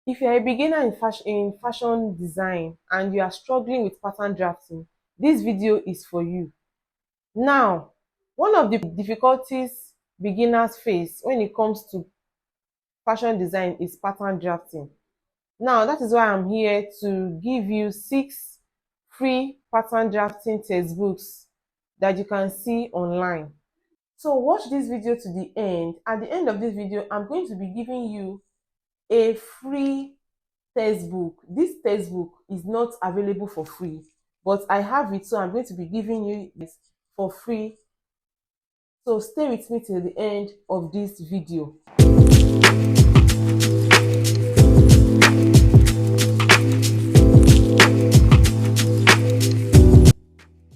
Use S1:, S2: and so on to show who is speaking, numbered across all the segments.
S1: If you're a beginner in fashion design and you are struggling with pattern drafting, this video is for you. Now, one of the difficulties beginners face when it comes to fashion design is pattern drafting. Now, that is why I'm here to give you 6 free pattern drafting textbooks that you can see online. So watch this video to the end. At the end of this video, I'm going to be giving you a free textbook. This textbook is not available for free, but I have it, so I'm going to be giving you this for free. So stay with me till the end of this video.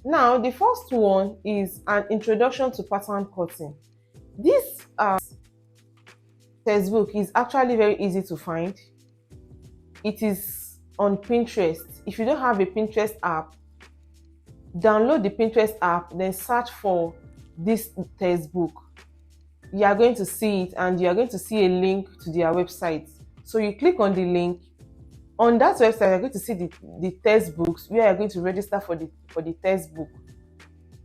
S1: Now, the first one is an introduction to pattern cutting. This textbook is actually very easy to find. It is on Pinterest. If you don't have a Pinterest app, download the Pinterest app, then search for this textbook. You are going to see it and you are going to see a link to their website. So you click on the link. On that website, you're going to see the textbooks where you're going to register for the textbook.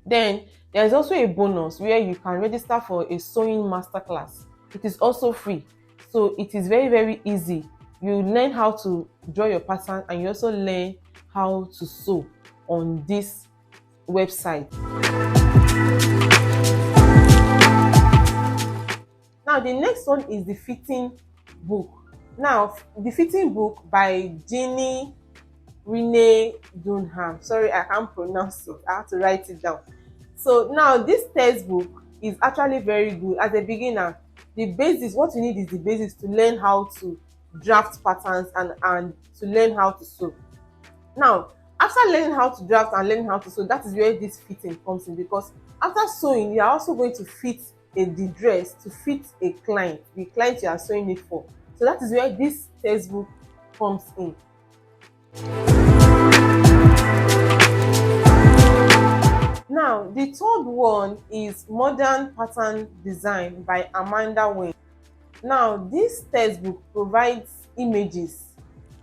S1: Then there's also a bonus where you can register for a sewing masterclass. It is also free. So it is very, very easy. You learn how to draw your pattern and you also learn how to sew on this website. Now, the next one is the fitting book. Now, the fitting book by Jeannie Renee Dunham. Sorry, I can't pronounce it. I have to write it down. So now this textbook is actually very good. As a beginner, the basics, what you need is the basics to learn how to draft patterns and to learn how to sew. Now, after learning how to draft and learning how to sew, that is where this fitting comes in, because after sewing, you are also going to fit the dress to fit a client, the client you are sewing it for. So that is where this textbook comes in. Now, the third one is Modern Pattern Design by Amanda Wayne. Now, this textbook provides images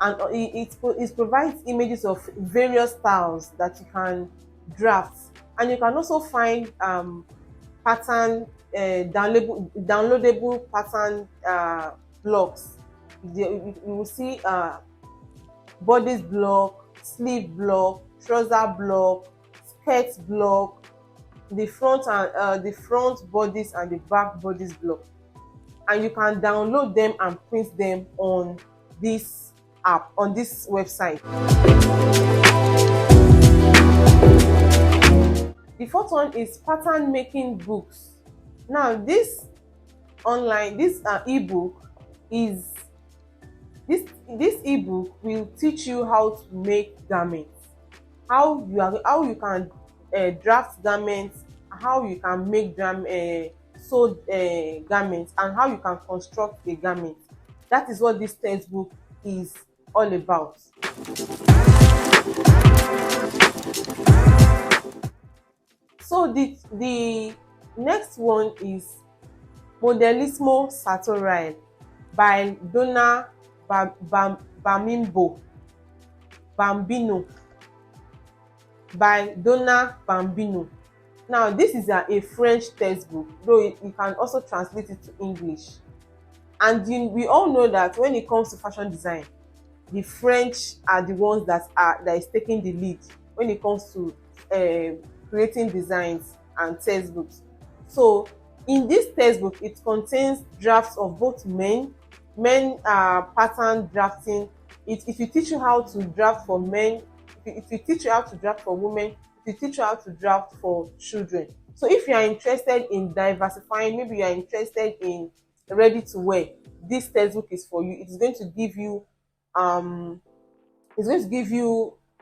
S1: and it provides images of various styles that you can draft, and you can also find pattern downloadable pattern blocks. You will see bodice block, sleeve block, trouser block, skirt block, the front bodice and the back bodice block, and you can download them and print them on this app, on this website. The fourth one is pattern making books. Now, this ebook is this ebook will teach you how to make garments, how you can draft garments, how you can make sewed garments, and how you can construct a garment. That is what this textbook is all about. So the next one is Modellismo Sartorial by Donna Bambino by Donna Bambino. Now, this is a French textbook, though you can also translate it to English. And we all know that when it comes to fashion design, the French are the ones that is taking the lead when it comes to creating designs and textbooks. So in this textbook, it contains drafts of both men pattern drafting. It will teach you how to draft for men, it will teach you how to draft for women, it will teach you how to draft for children. So if you are interested in diversifying, maybe you are interested in ready to wear, this textbook is for you. It is going to give you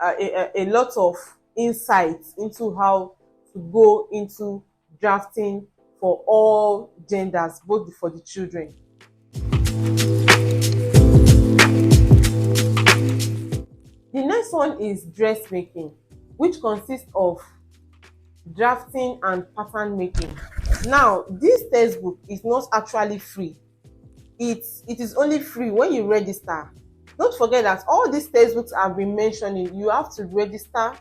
S1: a lot of insights into how to go into drafting for all genders, both for the children. The next one is dressmaking, which consists of drafting and pattern making. Now, this textbook is not actually free. It is only free when you register. Don't forget that all these textbooks I've been mentioning, you have to register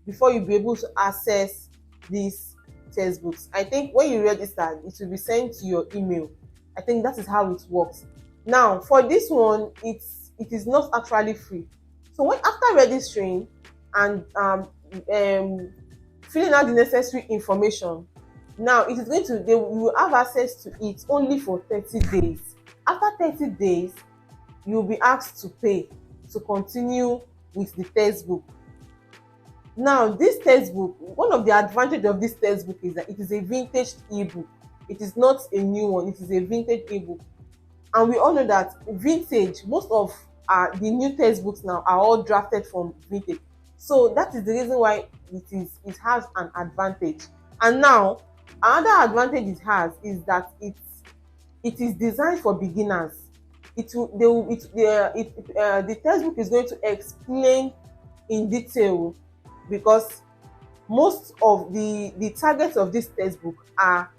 S1: before you be able to access these textbooks. I think when you register, it will be sent to your email. I think that is how it works. Now, for this one, it is not actually free. So when after registering and filling out the necessary information, now it is going to you will have access to it only for 30 days. After 30 days, you will be asked to pay to continue with the textbook. Now, this textbook, one of the advantages of this textbook is that it is a vintage ebook. It is not a new one, it is a vintage ebook. And we all know that vintage, most of the new textbooks now are all drafted from vintage. So that is the reason why it has an advantage. And now, another advantage it has is that it is designed for beginners. The textbook is going to explain in detail, because most of the targets of this textbook are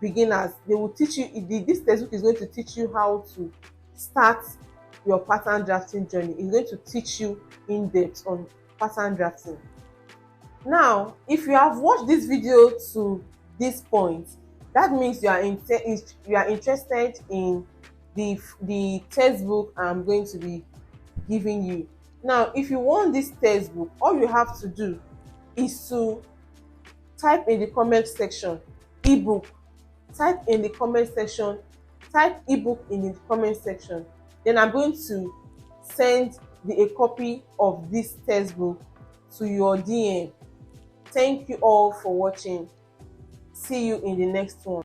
S1: beginners. They will teach you, this textbook is going to teach you how to start your pattern drafting journey. It's going to teach you in depth on pattern drafting. Now, if you have watched this video to this point, that means you are interested in the textbook I'm going to be giving you. Now, if you want this textbook, all you have to do is to type in the comment section ebook. Type in the comment section, type ebook in the comment section. Then I'm going to send a copy of this textbook to your DM. Thank you all for watching. See you in the next one.